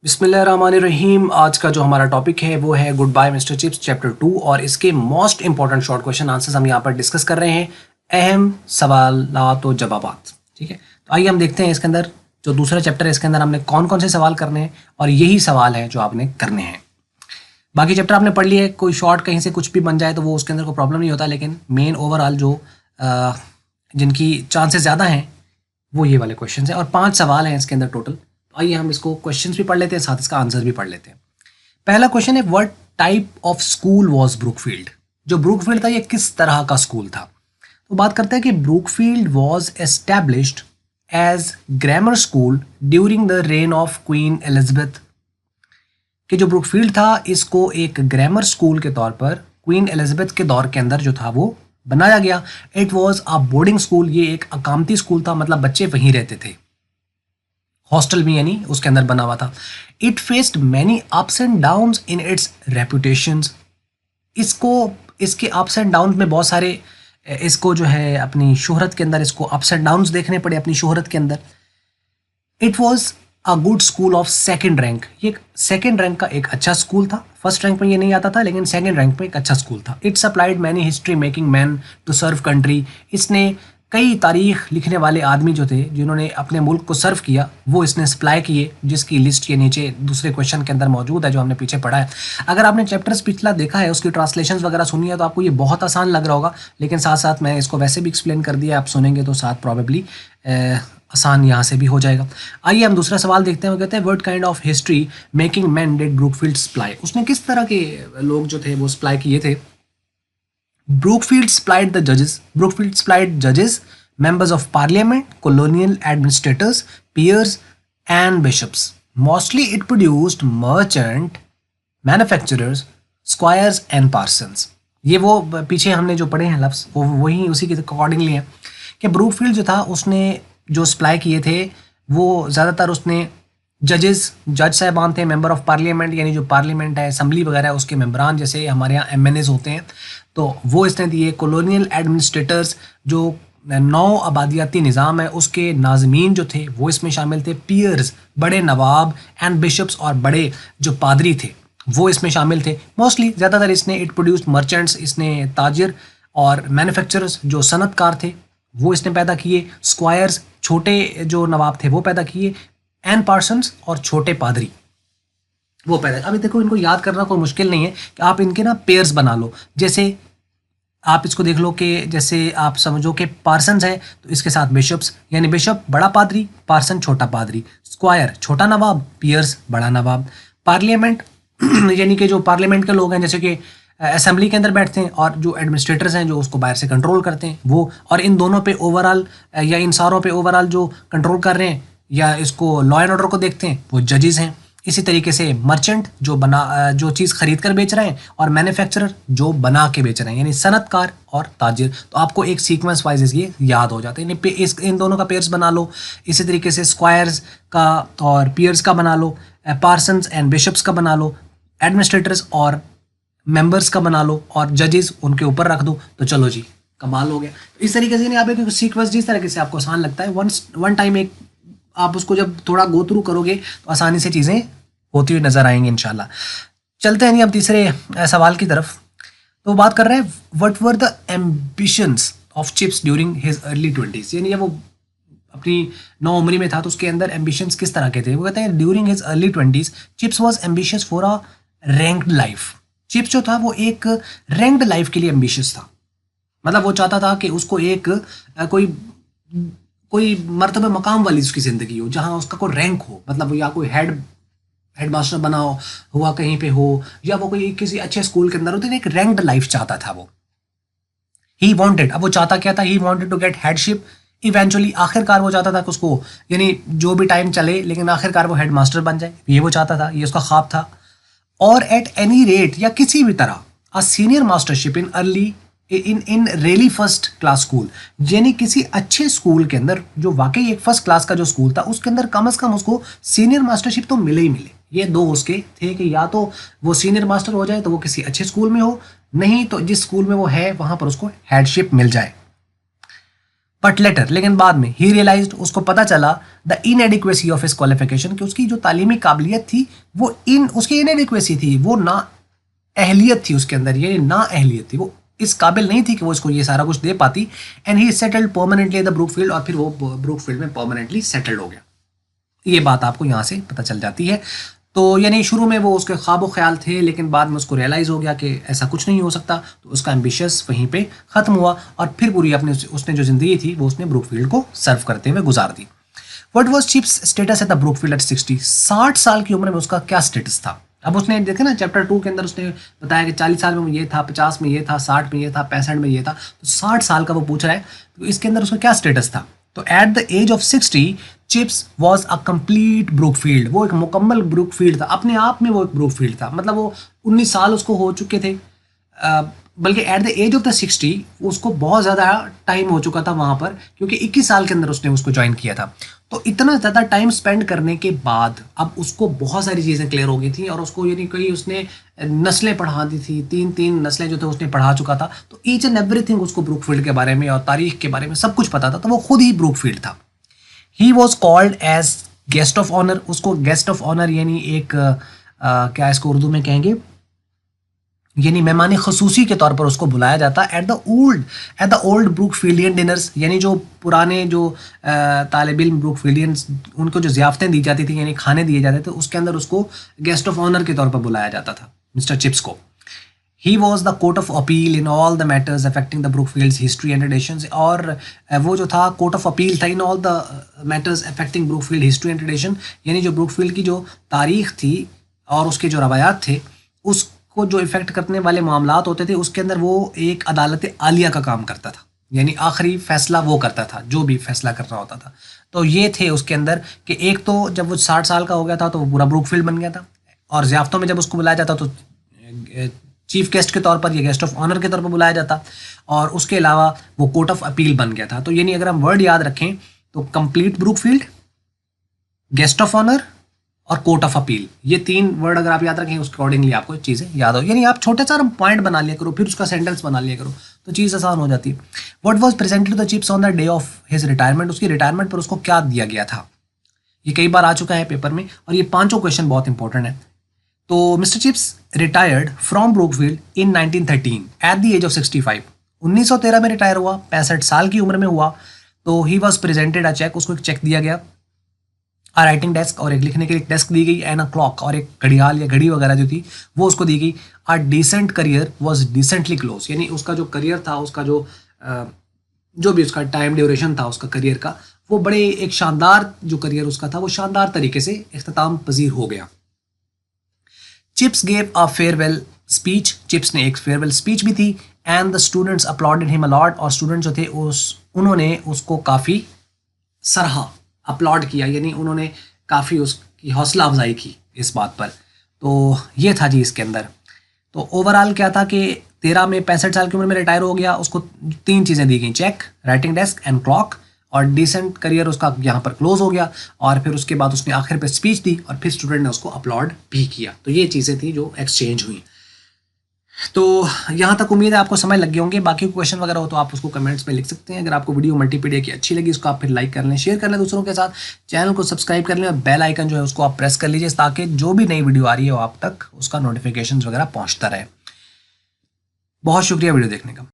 बिस्मिल्लाहिर्रहमानिर्रहीम। आज का जो हमारा टॉपिक है वो है good bye mister Chips chapter 2 और इसके most important short question answers हम यहाँ पर डिस्कस कर रहे हैं। अहम सवालात व जवाबात। ठीक है, तो आइए हम देखते हैं इसके अंदर जो दूसरा चैप्टर है इसके अंदर हमने कौन कौन से सवाल करने हैं और यही सवाल है जो आपने करने हैं। बाकी चैप्टर आपने पढ़ लिए, कोई शॉर्ट कहीं से कुछ भी बन जाए तो वो उसके अंदर कोई प्रॉब्लम नहीं होता, लेकिन मेन ओवरऑल जो जिनकी चांसेस ज़्यादा हैं वो ये वाले क्वेश्चन हैं और 5 सवाल हैं इसके अंदर टोटल। आइए हम इसको क्वेश्चंस भी पढ़ लेते हैं, साथ इसका आंसर भी पढ़ लेते हैं। पहला क्वेश्चन है, what type of school was Brookfield. जो ब्रूकफील्ड था ये किस तरह का स्कूल था। तो बात करते हैं कि Brookfield was established as grammar school during the reign of Queen Elizabeth. कि जो ब्रूकफील्ड था इसको एक ग्रामर स्कूल के तौर पर क्वीन एलिजाबेथ के दौर के अंदर जो था वो बनाया गया। It was a boarding school, ये एक अकामती स्कूल था, मतलब बच्चे वहीं रहते थे, हॉस्टल भी यानी उसके अंदर बना हुआ था। It faced many ups and downs in its reputations. इसके अप्स एंड डाउन्स में बहुत सारे इसको जो है अपनी शोहरत के अंदर इसको अप्स एंड डाउन्स देखने पड़े अपनी शोहरत के अंदर। It was a good school of second rank, ये सेकेंड रैंक का एक अच्छा स्कूल था। फर्स्ट रैंक में ये नहीं आता था लेकिन सेकेंड रैंक पे एक अच्छा स्कूल था। It supplied many history making man to serve country. इसने कई तारीख लिखने वाले आदमी जो थे जिन्होंने अपने मुल्क को सर्व किया वो इसने सप्लाई किए, जिसकी लिस्ट के नीचे दूसरे क्वेश्चन के अंदर मौजूद है जो हमने पीछे पढ़ा है। अगर आपने चैप्टर्स पिछला देखा है, उसकी ट्रांसलेशंस वगैरह सुनी है तो आपको ये बहुत आसान लग रहा होगा, लेकिन साथ साथ मैं इसको वैसे भी एक्सप्लेन कर दिया, आप सुनेंगे तो साथ प्रॉबेबली आसान यहाँ से भी हो जाएगा। आइए हम दूसरा सवाल देखते हैं। वो कहते हैं, what kind of history making man did Brookfield supply. उसने किस तरह के लोग जो थे वो सप्लाई किए थे। Brookfield supplied the judges. Brookfield supplied judges, members of parliament, colonial administrators, peers, and bishops. Mostly, it produced merchant, manufacturers, squires, and parsons. ये वो पीछे हमने जो पढ़े हैं लफ्ज़ वो वही उसी के अकॉर्डिंगली है कि ब्रूकफील्ड जो था उसने जो सप्लाई किए थे वो ज़्यादातर उसने जज साहबान थे, मेंबर ऑफ पार्लियामेंट यानी जो पार्लियामेंट है असम्बली वगैरह है उसके मेम्बरान, जैसे हमारे यहाँ MNAs होते हैं तो वो इसने दिए। कॉलोनियल एडमिनिस्ट्रेटर्स जो नौ आबादियाती निज़ाम है उसके नाज़मीन जो थे वो इसमें शामिल थे। पीयर्स बड़े नवाब, एंड बिशप्स और बड़े जो पादरी थे वो इसमें शामिल थे। मोस्टली ज़्यादातर इसने इट प्रोड्यूस्ड मर्चेंट्स, इसने ताजिर और मैन्युफैक्चरर्स जो सनतकार थे वो इसने पैदा किए। स्क्वायर्स छोटे जो नवाब थे वो पैदा किए, एंड पार्सन्स और छोटे पादरी वो पैदा। अभी देखो इनको याद करना कोई मुश्किल नहीं है कि आप इनके ना पेयर्स बना लो। जैसे आप इसको देख लो कि जैसे आप समझो कि पार्सन्स है तो इसके साथ बिशप्स यानी बिशप बड़ा पादरी, पार्सन छोटा पादरी, स्क्वायर छोटा नवाब, पियर्स बड़ा नवाब, पार्लियामेंट यानी कि जो पार्लियामेंट के लोग हैं जैसे कि असेंबली के अंदर बैठते हैं, और जो एडमिनिस्ट्रेटर्स हैं जो उसको बाहर से कंट्रोल करते हैं वो, और इन दोनों पे ओवरऑल या इन सारों पे ओवरऑल जो कंट्रोल कर रहे हैं या इसको लॉ एंड ऑर्डर को देखते हैं वो जजेस हैं। इसी तरीके से मर्चेंट जो चीज़ खरीद कर बेच रहे हैं, और मैन्युफैक्चरर जो बना के बेच रहे हैं यानी सनतकार और ताजिर। तो आपको एक सीक्वेंस वाइज ये याद हो जाते हैं। इन दोनों का पेयर्स बना लो। इसी तरीके से स्क्वायर्स का और पियर्स का बना लो, पार्सन्स एंड बिशप्स का बना लो, एडमिनिस्ट्रेटर्स और मेंबर्स का बना लो, और जजेस उनके ऊपर रख दो, तो चलो जी कमाल हो गया। इस तरीके से आप एक सीक्वेंस जिस तरीके से आपको आसान लगता है वन टाइम एक आप उसको जब थोड़ा गो थ्रू करोगे तो आसानी से चीज़ें होती हुई नजर आएंगी इंशाल्लाह। चलते हैं नहीं अब तीसरे सवाल की तरफ। तो बात कर रहे हैं, what were the ambitions of chips during his early 20s। यानी वो अपनी नौ उम्री में था तो उसके अंदर एम्बिशंस किस तरह के थे। वो कहते हैं, during his early 20s chips was ambitious for a ranked life. Chips जो था वो एक रैंक्ड लाइफ के लिए एम्बिशियस था, मतलब वो चाहता था कि उसको एक कोई मर्तबे मकाम वाली उसकी ज़िंदगी हो जहाँ उसका कोई रैंक हो, मतलब या कोई हेड मास्टर बना हुआ कहीं पे हो, या वो कोई किसी अच्छे स्कूल के अंदर हो, तो एक रैंक्ड लाइफ चाहता था वो। ही वांटेड, अब वो चाहता क्या था, he wanted to get headship eventually, आखिरकार वो चाहता था कि उसको यानी जो भी टाइम चले लेकिन आखिरकार वो हेड मास्टर बन जाए, ये वो चाहता था, ये उसका ख्वाब था। और एट एनी रेट या किसी भी तरह a senior mastership in really first class school, यानी किसी अच्छे स्कूल के अंदर जो वाकई एक फर्स्ट क्लास का जो स्कूल था उसके अंदर कम से कम उसको सीनियर मास्टरशिप तो मिले ही मिले। ये दो उसके थे कि या तो वो सीनियर मास्टर हो जाए तो वो किसी अच्छे स्कूल में हो, नहीं तो जिस स्कूल में वो है वहां पर उसको हेडशिप मिल जाए। बट लेटर, लेकिन बाद में ही रियलाइज्ड, उसको पता चला the inadequacy of his qualification, कि उसकी जो तालीमी काबिलियत थी वो उसकी इनएडिक्वेसी थी, वो ना अहलियत थी उसके अंदर, ये ना अहलियत थी, वो इस काबिल नहीं थी कि वो इसको ये सारा कुछ दे पाती। And he settled permanently the Brookfield, और फिर वो ब्रूकफील्ड में परमानेंटली सेटल्ड हो गया। ये बात आपको यहाँ से पता चल जाती है। तो यानी शुरू में वो उसके ख्वाब ख्याल थे, लेकिन बाद में उसको रियलाइज़ हो गया कि ऐसा कुछ नहीं हो सकता, तो उसका एम्बिशियस वहीं पे ख़त्म हुआ और फिर पूरी अपनी उसने जो ज़िंदगी थी वो उसने ब्रूकफील्ड को सर्व करते हुए गुजार दी। What was Chips status at the Brookfield at 60? 60 साल की उम्र में उसका क्या स्टेटस था? अब उसने देखे ना चैप्टर 2 के अंदर उसने बताया कि 40 साल में ये था, 50 में ये था, 60 में ये था, 65 में ये था, तो 60 साल का वो पूछ रहा है, तो इसके अंदर उसका क्या स्टेटस था? तो at the age of 60 Chips was a complete Brookfield, वो एक मुकम्मल ब्रूकफील्ड था, अपने आप में वो एक ब्रूकफील्ड था, मतलब वो 19 साल उसको हो चुके थे, बल्कि at the age of the 60 उसको बहुत ज़्यादा टाइम हो चुका था वहाँ पर, क्योंकि 21 साल के अंदर उसने उसको ज्वाइन किया था। तो इतना ज़्यादा टाइम स्पेंड करने के बाद अब उसको बहुत सारी चीज़ें क्लियर हो गई थी, और उसको यानी कई उसने नस्लें पढ़ा दी थी, 3 नस्लें जो थे उसने पढ़ा चुका था, तो ईच एंड एवरीथिंग उसको ब्रूकफील्ड के बारे में और तारीख के बारे में सब कुछ पता था, तो वो खुद ही ब्रूकफील्ड था। He was called as guest of honour, उसको गेस्ट ऑफ ऑनर यानी एक क्या इसको उर्दू में कहेंगे, यानी मेहमान खसूसी के तौर पर उसको बुलाया जाता एट द ओल्ड ब्रूकफील्डियन डिनर्स, यानी जो पुराने जो तालिब इल्म ब्रूकफील्डियंस उनको जो ज़ियाफ़तें दी जाती थी यानी खाने दिए जाते थे, उसके अंदर उसको गेस्ट ऑफ ऑनर के तौर पर बुलाया जाता था मिस्टर चिप्स को। He was the court of appeal in all the matters affecting the Brookfields history and traditions, और वो जो था कोर्ट ऑफ अपील था in all the matters affecting Brookfield history and tradition, यानी जो ब्रूकफील्ड की जो तारीख थी और उसके जो रवायात थे उसको जो इफेक्ट करने वाले मामलात होते थे, उसके अंदर वो एक अदालत आलिया का काम करता था, यानी आखिरी फैसला वो करता था जो भी फैसला करना होता था। तो ये थे उसके अंदर कि एक तो जब वो 60 साल का हो गया था तो वो पूरा ब्रूकफील्ड बन गया था, और ज़ियाफ़तों में जब उसको बुलाया जाता तो चीफ गेस्ट के तौर पर या गेस्ट ऑफ ऑनर के तौर पर बुलाया जाता, और उसके अलावा वो कोर्ट ऑफ अपील बन गया था। तो यानी अगर हम वर्ड याद रखें तो complete Brookfield, guest of honour और कोर्ट ऑफ अपील, ये 3 वर्ड अगर आप याद रखें उसके अकॉर्डिंगली आपको चीज़ें याद हो, यानी आप छोटे सा पॉइंट बना लिया करो फिर उसका सेंटेंस बना लिया करो तो चीज़ आसान हो जाती है। What was presented to the Chips on the day of his retirement, उसकी रिटायरमेंट पर उसको क्या दिया गया था? ये कई बार आ चुका है पेपर में, और ये 5 क्वेश्चन बहुत इंपॉर्टेंट है। तो mister Chips retired from Brookfield in 1913 at the age of 65, 1913 में रिटायर हुआ, 65 साल की उम्र में हुआ। तो he was presented a cheque, उसको एक चेक दिया गया, अ राइटिंग डेस्क और एक लिखने के लिए डेस्क दी गई, एंड अ क्लॉक और एक घड़ियाल या घड़ी वगैरह जो थी वो उसको दी गई। A decent career was decently close, यानी उसका जो करियर था, उसका जो भी उसका टाइम ड्यूरेशन था उसका करियर का, वो बड़े एक शानदार जो करियर उसका था वो शानदार तरीके से इख्तिताम पजीर हो गया। Chips gave a farewell speech, chips ने एक फेयरवेल स्पीच भी थी, and the students uploaded him a lot, और स्टूडेंट जो थे उन्होंने उसको काफ़ी सराहा, अपलॉड किया, यानी उन्होंने काफ़ी उसकी हौसला अफजाई की इस बात पर। तो ये था जी इसके अंदर। तो ओवरऑल क्या था कि 13 में 65 साल की उम्र में रिटायर हो गया, उसको 3 चीज़ें दी गई, cheque, writing desk and clock, और डिसेंट करियर उसका यहाँ पर क्लोज हो गया, और फिर उसके बाद उसने आखिर पे स्पीच दी और फिर स्टूडेंट ने उसको अपलॉड भी किया। तो ये चीज़ें थी जो एक्सचेंज हुई। तो यहाँ तक उम्मीद है आपको समझ लग गए होंगे। बाकी क्वेश्चन वगैरह हो तो आप उसको कमेंट्स में लिख सकते हैं। अगर आपको वीडियो मल्टीपीडिया की अच्छी लगी उसको आप फिर लाइक कर लें, शेयर कर लें दूसरों के साथ, चैनल को सब्सक्राइब कर लें, और बेल आइकन जो है उसको आप प्रेस कर लीजिए ताकि जो भी नई वीडियो आ रही है वो आप तक उसका नोटिफिकेशन वगैरह पहुँचता रहे। बहुत शुक्रिया वीडियो देखने का।